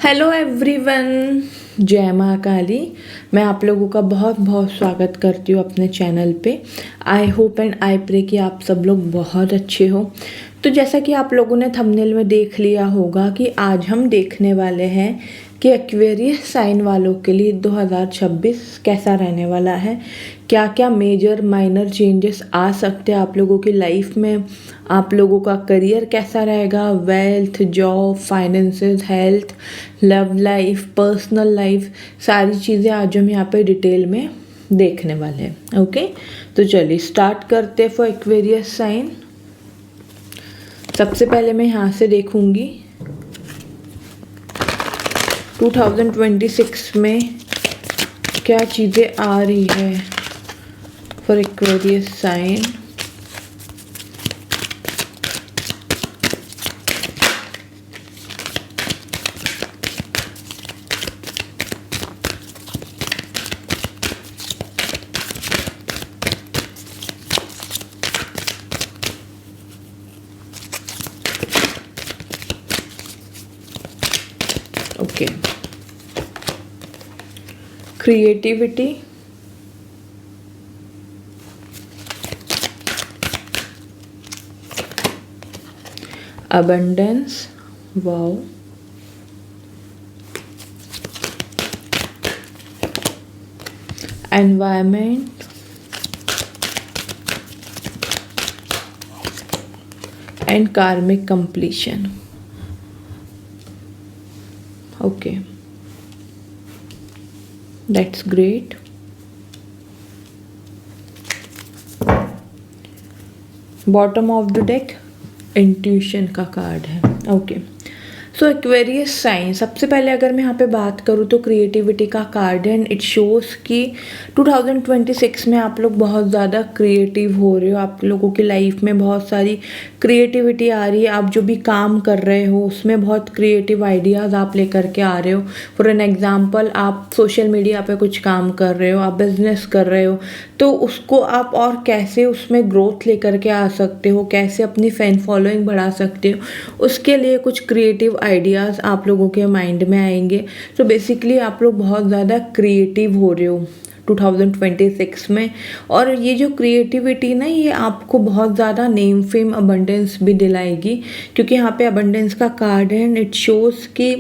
Hello everyone, जय माँ काली। मैं आप लोगों का बहुत बहुत स्वागत करती हूँ अपने चैनल पे। I hope and I pray कि आप सब लोग बहुत अच्छे हो। तो जैसा कि आप लोगों ने थंबनेल में देख लिया होगा कि आज हम देखने वाले हैं कि एक्वेरियस साइन वालों के लिए 2026 कैसा रहने वाला है, क्या क्या मेजर माइनर चेंजेस आ सकते हैं आप लोगों की लाइफ में, आप लोगों का करियर कैसा रहेगा, wealth, job, finances, health, love life, personal life, सारी चीज़ें आज हम यहाँ पे डिटेल में देखने वाले हैं। ओके, तो चलिए स्टार्ट करते हैं फॉर एक्वेरियस साइन। सबसे पहले मैं यहाँ से देखूँगी 2026 में क्या चीज़ें आ रही है for Aquarius sign. Okay, creativity, abundance, wow, environment, and karmic completion. Okay, that's great. Bottom of the deck intuition का कार्ड है। ओके, सो एक्वेरियस साइन, सबसे पहले अगर मैं यहाँ पे बात करूँ तो क्रिएटिविटी का कार्ड है एंड इट शोज़ कि 2026 में आप लोग बहुत ज़्यादा क्रिएटिव हो रहे हो, आप लोगों की लाइफ में बहुत सारी क्रिएटिविटी आ रही है। आप जो भी काम कर रहे हो उसमें बहुत क्रिएटिव आइडियाज़ आप लेकर के आ रहे हो। फॉर एन एग्जाम्पल, आप सोशल मीडिया पे कुछ काम कर रहे हो, आप बिजनेस कर रहे हो, तो उसको आप और कैसे उसमें ग्रोथ लेकर के आ सकते हो, कैसे अपनी फैन फॉलोइंग बढ़ा सकते हो, उसके लिए कुछ क्रिएटिव आइडियाज़ आप लोगों के माइंड में आएंगे। तो बेसिकली आप लोग बहुत ज़्यादा क्रिएटिव हो रहे हो 2026 में। और ये जो क्रिएटिविटी ना, ये आपको बहुत ज़्यादा नेम फेम अबंडेंस भी दिलाएगी, क्योंकि यहाँ पे अबंडेंस का कार्ड है एंड इट शोज़ कि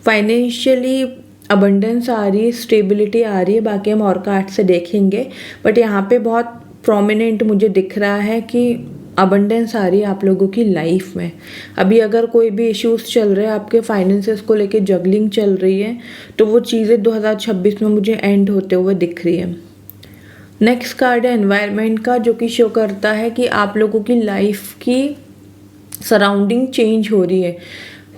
फाइनेंशियली अबंडेंस आ रही है, स्टेबिलिटी आ रही है। बाकी हम और कार्ड से देखेंगे, बट यहाँ पे बहुत प्रोमिनेंट मुझे दिख रहा है कि अबंडेंस आ रही है आप लोगों की लाइफ में। अभी अगर कोई भी इश्यूज चल रहे हैं आपके फाइनेंसेस को लेके, जगलिंग चल रही है, तो वो चीज़ें 2026 में मुझे एंड होते हुए दिख रही है। नेक्स्ट कार्ड है एनवायरनमेंट का, जो कि शो करता है कि आप लोगों की लाइफ की सराउंडिंग चेंज हो रही है।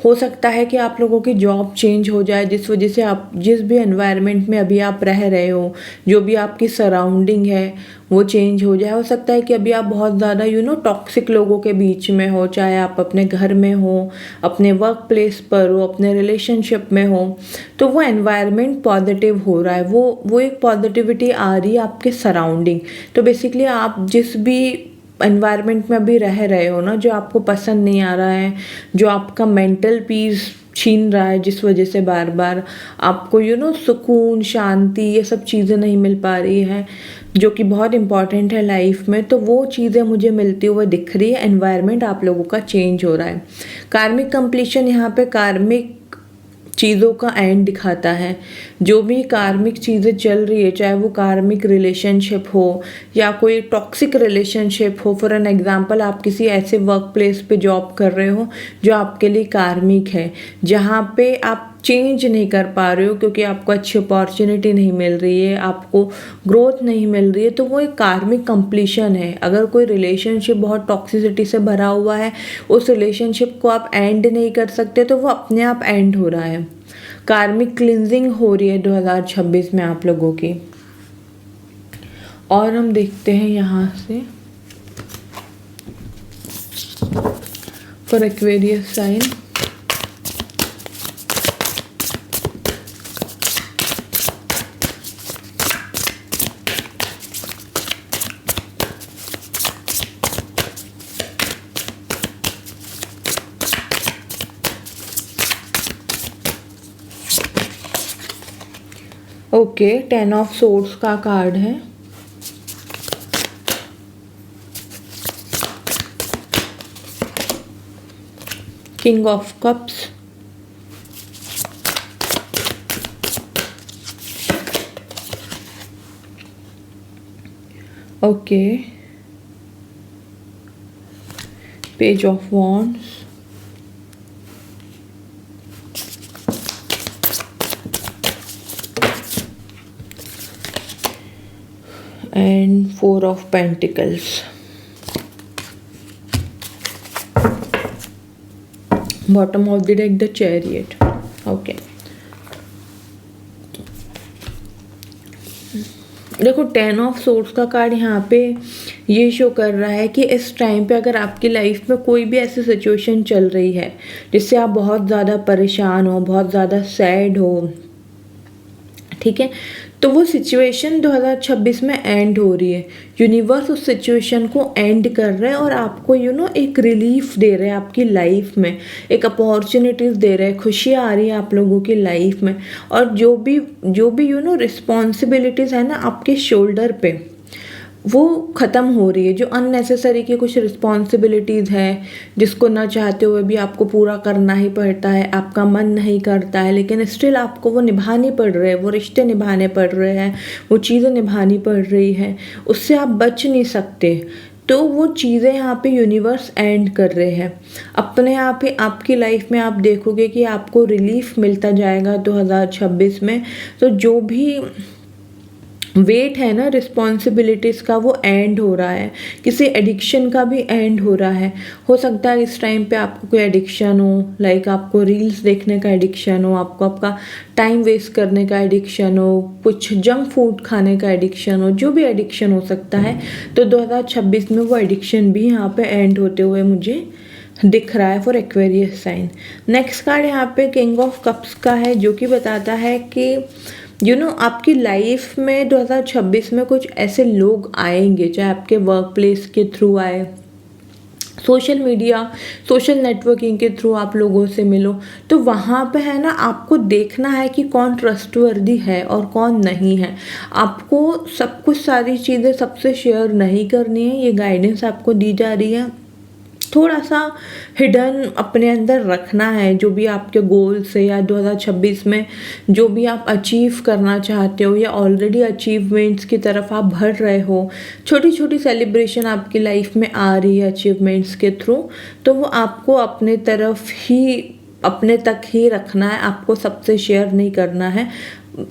हो सकता है कि आप लोगों की जॉब चेंज हो जाए, जिस वजह से आप जिस भी एनवायरनमेंट में अभी आप रह रहे हो, जो भी आपकी सराउंडिंग है वो चेंज हो जाए। हो सकता है कि अभी आप बहुत ज़्यादा टॉक्सिक लोगों के बीच में हो, चाहे आप अपने घर में हो, अपने वर्क प्लेस पर हो, अपने रिलेशनशिप में हो, तो वो एनवायरनमेंट पॉजिटिव हो रहा है, वो एक पॉजिटिविटी आ रही है आपके सराउंडिंग। तो बेसिकली आप जिस भी एनवायरनमेंट में अभी रह रहे हो ना, जो आपको पसंद नहीं आ रहा है, जो आपका मेंटल पीस छीन रहा है, जिस वजह से बार बार आपको सुकून, शांति, ये सब चीज़ें नहीं मिल पा रही है, जो कि बहुत इंपॉर्टेंट है लाइफ में, तो वो चीज़ें मुझे मिलती हुई दिख रही है। एनवायरनमेंट आप लोगों का चेंज हो रहा है। कार्मिक कंप्लीशन, यहाँ पे कार्मिक चीज़ों का एंड दिखाता है। जो भी कार्मिक चीज़ें चल रही है, चाहे वो कार्मिक रिलेशनशिप हो या कोई टॉक्सिक रिलेशनशिप हो। फॉर एन एग्जांपल, आप किसी ऐसे वर्क प्लेस पे जॉब कर रहे हो जो आपके लिए कार्मिक है, जहाँ पे आप चेंज नहीं कर पा रहे हो क्योंकि आपको अच्छी अपॉर्चुनिटी नहीं मिल रही है, आपको ग्रोथ नहीं मिल रही है, तो वो एक कार्मिक कंप्लीशन है। अगर कोई रिलेशनशिप बहुत टॉक्सिसिटी से भरा हुआ है, उस रिलेशनशिप को आप एंड नहीं कर सकते, तो वो अपने आप एंड हो रहा है। कार्मिक क्लिनजिंग हो रही है 2026 में आप लोगों की। और हम देखते हैं यहाँ से for Aquarius sign okay, 10 of swords का कार्ड है। King of cups, okay, page of wands, and 4 of pentacles. Bottom of the deck the chariot. Okay, देखो 10 ऑफ सोर्ड्स का कार्ड यहाँ पे ये शो कर रहा है कि इस टाइम पे अगर आपकी लाइफ में कोई भी ऐसी सिचुएशन चल रही है जिससे आप बहुत ज़्यादा परेशान हो, बहुत ज़्यादा सैड हो, ठीक है, तो वो सिचुएशन 2026 में एंड हो रही है। यूनिवर्स उस सिचुएशन को एंड कर रहा है और आपको एक रिलीफ दे रहा है आपकी लाइफ में, एक अपॉर्चुनिटीज़ दे रहा है, खुशियाँ आ रही है आप लोगों की लाइफ में। और जो भी रिस्पॉन्सिबिलिटीज़ है ना आपके शोल्डर पे, वो ख़त्म हो रही है। जो अननेसेसरी की कुछ रिस्पॉन्सिबिलिटीज़ है जिसको ना चाहते हुए भी आपको पूरा करना ही पड़ता है, आपका मन नहीं करता है, लेकिन स्टिल आपको वो निभानी पड़ रहे हैं, वो रिश्ते निभाने पड़ रहे हैं, वो चीज़ें निभानी पड़ रही हैं, उससे आप बच नहीं सकते। तो वो चीज़ें यहाँ पे यूनिवर्स एंड कर रहे हैं। अपने आप ही आपकी लाइफ में आप देखोगे कि आपको रिलीफ मिलता जाएगा 2026 में। तो जो भी वेट है ना रिस्पॉन्सिबिलिटीज़ का, वो एंड हो रहा है। किसी एडिक्शन का भी एंड हो रहा है। हो सकता है इस टाइम पे आपको कोई एडिक्शन हो, लाइक आपको रील्स देखने का एडिक्शन हो, आपको आपका टाइम वेस्ट करने का एडिक्शन हो, कुछ जंक फूड खाने का एडिक्शन हो, जो भी एडिक्शन हो सकता है। तो 2026 में वो एडिक्शन भी यहाँ पे एंड होते हुए मुझे दिख रहा है for Aquarius sign. Next card यहाँ पे किंग ऑफ कप्स का है, जो कि बताता है कि आपकी लाइफ में 2026 में कुछ ऐसे लोग आएंगे, चाहे आपके वर्क प्लेस के थ्रू आए, सोशल मीडिया, सोशल नेटवर्किंग के थ्रू आप लोगों से मिलो। तो वहाँ पे है ना आपको देखना है कि कौन ट्रस्टवर्दी है और कौन नहीं है। आपको सब कुछ सारी चीज़ें सबसे शेयर नहीं करनी है, ये गाइडेंस आपको दी जा रही है। थोड़ा सा हिडन अपने अंदर रखना है। जो भी आपके गोल्स है या 2026 में जो भी आप अचीव करना चाहते हो या ऑलरेडी अचीवमेंट्स की तरफ आप बढ़ रहे हो, छोटी छोटी सेलिब्रेशन आपकी लाइफ में आ रही है अचीवमेंट्स के थ्रू, तो वो आपको अपने तरफ ही, अपने तक ही रखना है, आपको सबसे शेयर नहीं करना है।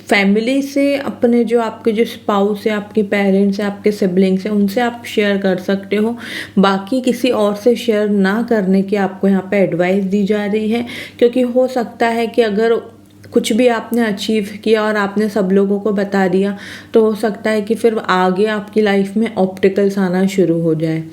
फैमिली से, अपने जो आपके जो स्पाउस है, आपके पेरेंट्स है, आपके सिबलिंग्स हैं, उनसे आप शेयर कर सकते हो। बाकी किसी और से शेयर ना करने की आपको यहाँ पे एडवाइस दी जा रही है, क्योंकि हो सकता है कि अगर कुछ भी आपने अचीव किया और आपने सब लोगों को बता दिया, तो हो सकता है कि फिर आगे आपकी लाइफ में ऑब्स्टिकल्स आना शुरू हो जाए।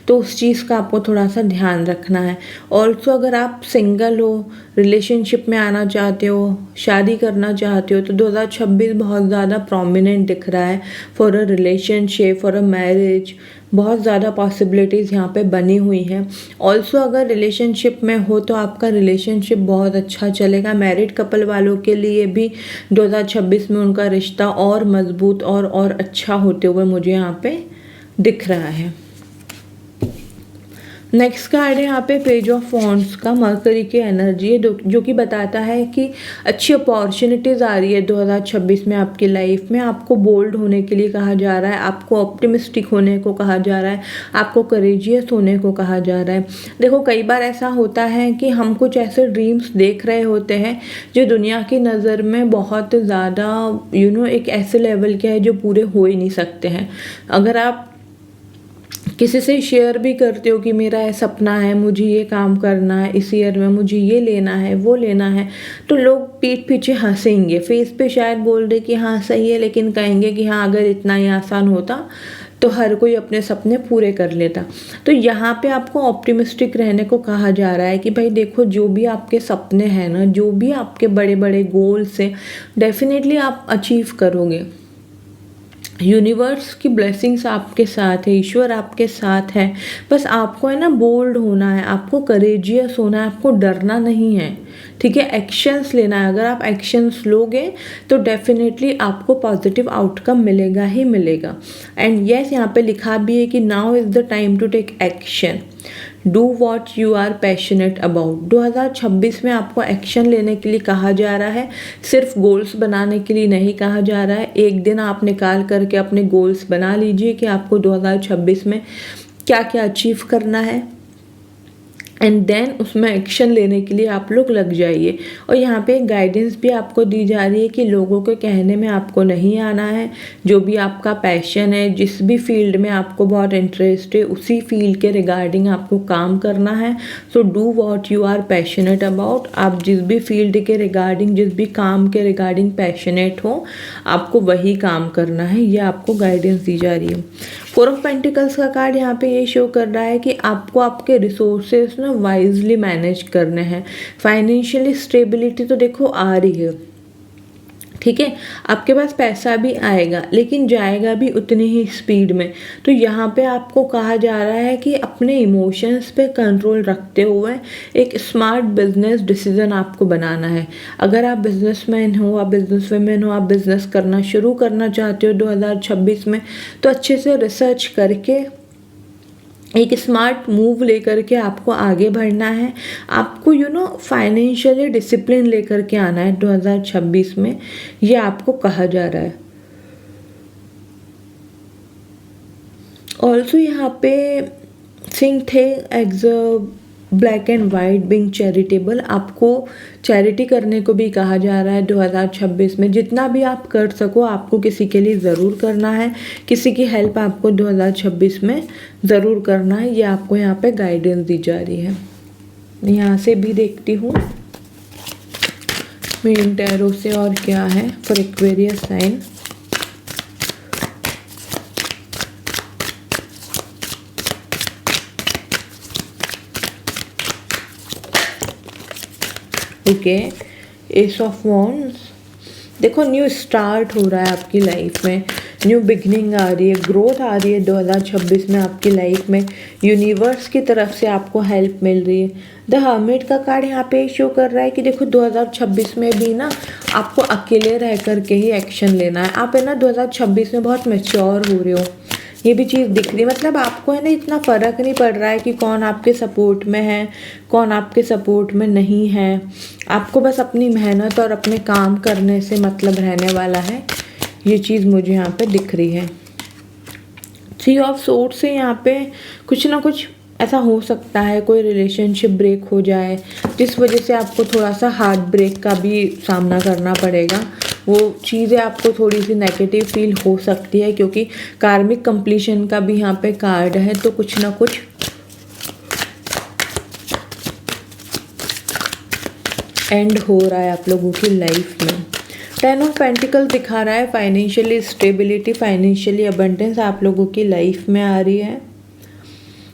तो उस चीज़ का आपको थोड़ा सा ध्यान रखना है। ऑल्सो अगर आप सिंगल हो, रिलेशनशिप में आना चाहते हो, शादी करना चाहते हो, तो 2026 बहुत ज़्यादा प्रोमिनेंट दिख रहा है for a relationship, for a marriage. बहुत ज़्यादा पॉसिबिलिटीज़ यहाँ पे बनी हुई हैं। ऑल्सो अगर रिलेशनशिप में हो तो आपका रिलेशनशिप बहुत अच्छा चलेगा। मैरिड कपल वालों के लिए भी 2026 में उनका रिश्ता और मजबूत और अच्छा होते हुए मुझे यहाँ पे दिख रहा है। नेक्स्ट कार्ड है यहाँ पे पेज ऑफ वॉन्ड्स का, मरकरी की एनर्जी है, जो कि बताता है कि अच्छी अपॉर्चुनिटीज़ आ रही है 2026 में आपकी लाइफ में। आपको बोल्ड होने के लिए कहा जा रहा है, आपको ऑप्टिमिस्टिक होने को कहा जा रहा है, आपको करेजियस होने को कहा जा रहा है। देखो कई बार ऐसा होता है कि हम कुछ ऐसे ड्रीम्स देख रहे होते हैं जो दुनिया की नज़र में बहुत ज़्यादा एक ऐसे लेवल के है जो पूरे हो ही नहीं सकते हैं। अगर आप किसी से शेयर भी करते हो कि मेरा ये सपना है, मुझे ये काम करना है, इस ईयर में मुझे ये लेना है, वो लेना है, तो लोग पीठ पीछे हंसेंगे। फेस पे शायद बोल रहे कि हाँ सही है, लेकिन कहेंगे कि हाँ अगर इतना ही आसान होता तो हर कोई अपने सपने पूरे कर लेता। तो यहाँ पे आपको ऑप्टिमिस्टिक रहने को कहा जा रहा है कि भाई देखो, जो भी आपके सपने हैं ना, जो भी आपके बड़े बड़े गोल्स हैं, डेफिनेटली आप अचीव करोगे। यूनिवर्स की ब्लेसिंग्स आपके साथ है, ईश्वर आपके साथ है। बस आपको है ना बोल्ड होना है, आपको करेजियस होना है, आपको डरना नहीं है, ठीक है। एक्शंस लेना है। अगर आप एक्शंस लोगे तो डेफिनेटली आपको पॉजिटिव आउटकम मिलेगा ही मिलेगा। एंड यस, यहाँ पे लिखा भी है कि now is the time to take action, do what you are passionate about. 2026 में आपको एक्शन लेने के लिए कहा जा रहा है, सिर्फ गोल्स बनाने के लिए नहीं कहा जा रहा है। एक दिन आप निकाल करके अपने गोल्स बना लीजिए कि आपको 2026 में क्या क्या अचीव करना है, एंड देन उसमें एक्शन लेने के लिए आप लोग लग जाइए। और यहाँ पे गाइडेंस भी आपको दी जा रही है कि लोगों के कहने में आपको नहीं आना है। जो भी आपका पैशन है, जिस भी फील्ड में आपको बहुत इंटरेस्ट है, उसी फील्ड के रिगार्डिंग आपको काम करना है। So do what you are passionate about. आप जिस भी फील्ड के रिगार्डिंग, जिस भी काम के रिगार्डिंग पैशनेट हो, आपको वही काम करना है। ये आपको गाइडेंस दी जा रही है। 4 ऑफ पेंटिकल्स का कार्ड यहाँ पे ये शो कर रहा है कि आपको आपके रिसोर्सेज ना वाइजली मैनेज करने हैं। फाइनेंशियली स्टेबिलिटी तो देखो आ रही है, ठीक है। आपके पास पैसा भी आएगा, लेकिन जाएगा भी उतनी ही स्पीड में। तो यहाँ पे आपको कहा जा रहा है कि अपने इमोशंस पे कंट्रोल रखते हुए एक स्मार्ट बिजनेस डिसीजन आपको बनाना है। अगर आप बिजनेसमैन हो, आप बिजनेस वुमेन हो, आप बिजनेस करना शुरू करना चाहते हो 2026 में, तो अच्छे से रिसर्च करके एक स्मार्ट मूव लेकर के आपको आगे बढ़ना है। आपको फाइनेंशियली डिसिप्लिन लेकर के आना है 2026 में, ये आपको कहा जा रहा है। ऑल्सो यहाँ पे थिंक थे eggs black and white being charitable. आपको चैरिटी करने को भी कहा जा रहा है 2026 में। जितना भी आप कर सको आपको किसी के लिए ज़रूर करना है, किसी की हेल्प आपको 2026 में ज़रूर करना है। ये आपको यहाँ पे गाइडेंस दी जा रही है। मैं यहाँ से भी देखती हूँ मेन टैरो से और क्या है for Aquarius sign. Okay, ace of wands. देखो न्यू स्टार्ट हो रहा है आपकी लाइफ में, न्यू बिगनिंग आ रही है, ग्रोथ आ रही है 2026 में आपकी लाइफ में। यूनिवर्स की तरफ से आपको हेल्प मिल रही है। द हर्मिट का कार्ड यहाँ पे शो कर रहा है कि देखो 2026 में भी ना आपको अकेले रह करके ही एक्शन लेना है। आप है ना 2026 में बहुत मैच्योर हो रहे हो, ये भी चीज़ दिख रही है। मतलब आपको है ना इतना फ़र्क नहीं पड़ रहा है कि कौन आपके सपोर्ट में है, कौन आपके सपोर्ट में नहीं है। आपको बस अपनी मेहनत और अपने काम करने से मतलब रहने वाला है। ये चीज़ मुझे यहाँ पे दिख रही है। 3 ऑफ सोर्ड्स से यहाँ पे कुछ ना कुछ ऐसा हो सकता है, कोई रिलेशनशिप ब्रेक हो जाए जिस वजह से आपको थोड़ा सा हार्ट ब्रेक का भी सामना करना पड़ेगा। वो चीज़ें आपको थोड़ी सी नेगेटिव फील हो सकती है, क्योंकि कार्मिक कंप्लीशन का भी यहाँ पे कार्ड है। तो कुछ ना कुछ एंड हो रहा है आप लोगों की लाइफ में। 10 ऑफ पेंटिकल दिखा रहा है फाइनेंशियली स्टेबिलिटी, फाइनेंशियली अबंडेंस आप लोगों की लाइफ में आ रही है।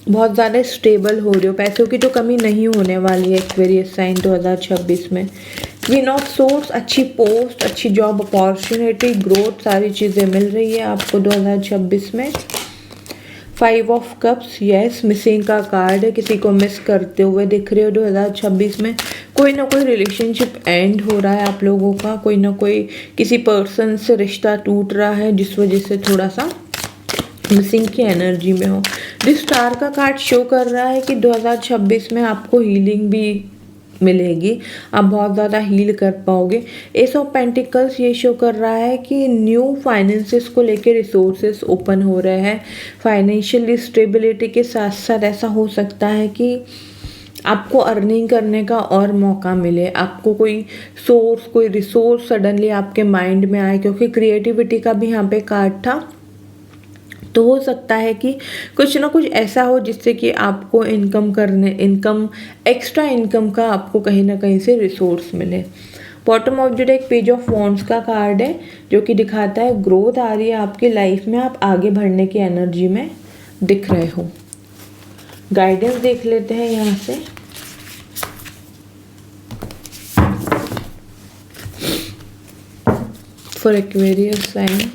बहुत ज़्यादा स्टेबल हो रहे हो, पैसों की तो कमी नहीं होने वाली है एक्वेरियस साइन 2026 में। क्वीन ऑफ सोर्स, अच्छी पोस्ट, अच्छी जॉब अपॉर्चुनिटी, ग्रोथ, सारी चीज़ें मिल रही है आपको 2026 में। 5 ऑफ कप्स, यस मिसिंग का कार्ड है, किसी को मिस करते हुए दिख रहे हो 2026 में। कोई ना कोई रिलेशनशिप एंड हो रहा है आप लोगों का, कोई ना कोई किसी पर्सन से रिश्ता टूट रहा है जिस वजह से थोड़ा सा मिसिंग की एनर्जी में हो। दिस स्टार का कार्ड शो कर रहा है कि 2026 में आपको हीलिंग भी मिलेगी, आप बहुत ज़्यादा हील कर पाओगे। एस ऑफ पेंटिकल्स ये शो कर रहा है कि न्यू फाइनेंसेस को लेके रिसोर्सेस ओपन हो रहे हैं। फाइनेंशियली स्टेबिलिटी के साथ साथ ऐसा हो सकता है कि आपको अर्निंग करने का और मौका मिले, आपको कोई सोर्स, कोई रिसोर्स सडनली आपके माइंड में आए, क्योंकि क्रिएटिविटी का भी यहाँ पे कार्ड था। तो हो सकता है कि कुछ ना कुछ ऐसा हो जिससे कि आपको एक्स्ट्रा इनकम का आपको कहीं ना कहीं से रिसोर्स मिले। Bottom of the deck page of wands का कार्ड है जो कि दिखाता है ग्रोथ आ रही है आपकी लाइफ में, आप आगे बढ़ने की एनर्जी में दिख रहे हो। गाइडेंस देख लेते हैं यहाँ से। For Aquarius sign,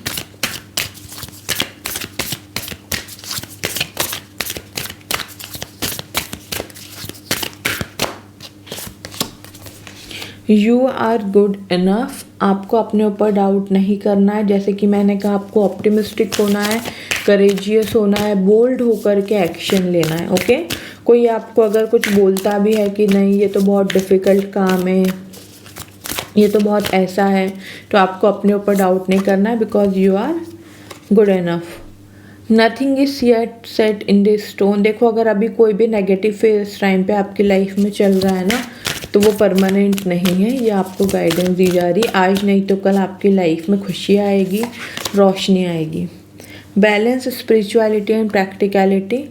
you are good enough, आपको अपने ऊपर डाउट नहीं करना है। जैसे कि मैंने कहा, आपको ऑप्टिमिस्टिक होना है, करेजियस होना है, बोल्ड होकर के एक्शन लेना है। ओके, कोई आपको अगर कुछ बोलता भी है कि नहीं ये तो बहुत डिफ़िकल्ट काम है, ये तो बहुत ऐसा है, तो आपको अपने ऊपर डाउट नहीं करना है, because you are good enough. Nothing is yet set in the stone, देखो अगर अभी कोई भी नेगेटिव फेज टाइम पे आपकी लाइफ में चल रहा है ना, तो वो परमानेंट नहीं है। ये आपको गाइडेंस दी जा रही, आज नहीं तो कल आपकी लाइफ में खुशियाँ आएगी, रोशनी आएगी। Balance spirituality and practicality,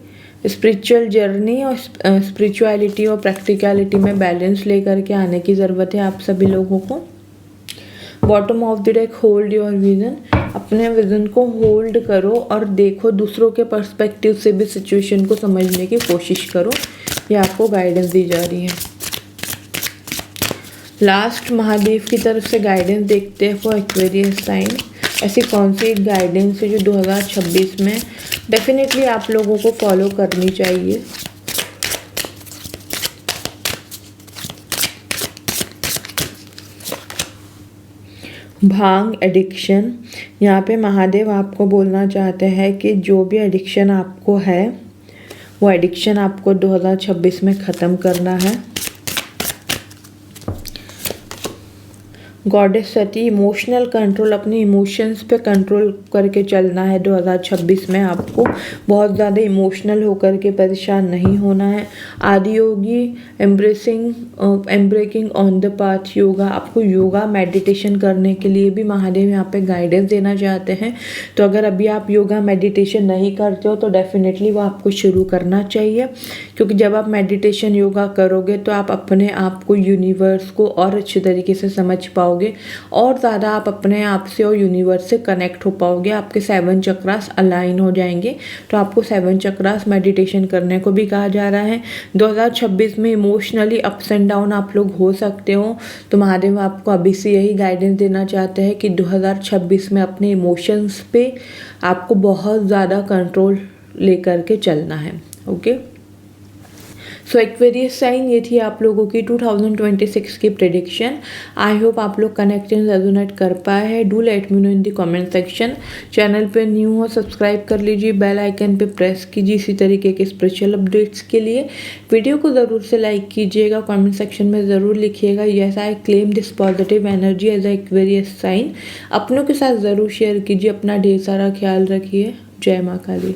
spiritual journey और स्पिरिचुअलिटी और प्रैक्टिकलिटी में बैलेंस लेकर के आने की ज़रूरत है आप सभी लोगों को। Bottom of the deck, hold your vision, अपने विजन को होल्ड करो और देखो, दूसरों के पर्सपेक्टिव से भी सिचुएशन को समझने की कोशिश करो। ये आपको गाइडेंस दी जा रही है। लास्ट महादेव की तरफ से गाइडेंस देखते हैं फॉर एक्वेरियस साइन। ऐसी कौन सी गाइडेंस है जो 2026 में डेफिनेटली आप लोगों को फॉलो करनी चाहिए। भांग एडिक्शन, यहाँ पे महादेव आपको बोलना चाहते हैं कि जो भी एडिक्शन आपको है वो एडिक्शन आपको 2026 में ख़त्म करना है। गॉडेस सती, इमोशनल कंट्रोल, अपने इमोशंस पे कंट्रोल करके चलना है 2026 में। आपको बहुत ज़्यादा इमोशनल होकर के परेशान नहीं होना है। Adiyogi, embarking on the path yoga, आपको योगा मेडिटेशन करने के लिए भी महादेव यहाँ पे गाइडेंस देना चाहते हैं। तो अगर अभी आप योगा मेडिटेशन नहीं करते हो तो डेफिनेटली वो आपको शुरू करना चाहिए, क्योंकि जब आप मेडिटेशन योगा करोगे तो आप अपने आप को, यूनिवर्स को और अच्छे तरीके से समझ पाओगे और ज़्यादा आप अपने आप से और यूनिवर्स से कनेक्ट हो पाओगे। आपके 7 चक्रास अलाइन हो जाएंगे। तो आपको 7 चक्रास मेडिटेशन करने को भी कहा जा रहा है। 2026 में इमोशनली अप्स एंड डाउन आप लोग हो सकते हो, तो महादेव आपको अभी से यही गाइडेंस देना चाहते हैं कि 2026 में अपने इमोशंस पे आपको बहुत ज़्यादा कंट्रोल लेकर के चलना है। ओके, सो एक्वेरियस साइन, ये थी आप लोगों की 2026 की प्रेडिक्शन। आई होप आप लोग कनेक्ट एंड रेजोनेट कर पाए हैं। Do let me know in the comment section. Channel पे न्यू हो सब्सक्राइब कर लीजिए, बेल आइकन पे प्रेस कीजिए इसी तरीके के स्पिरिचुअल अपडेट्स के लिए। वीडियो को ज़रूर से लाइक कीजिएगा, कमेंट सेक्शन में ज़रूर लिखिएगा yes I claim this positive energy as Aquarius sign. अपनों के साथ ज़रूर शेयर कीजिए। अपना ढेर सारा ख्याल रखिए। जय माँ काली।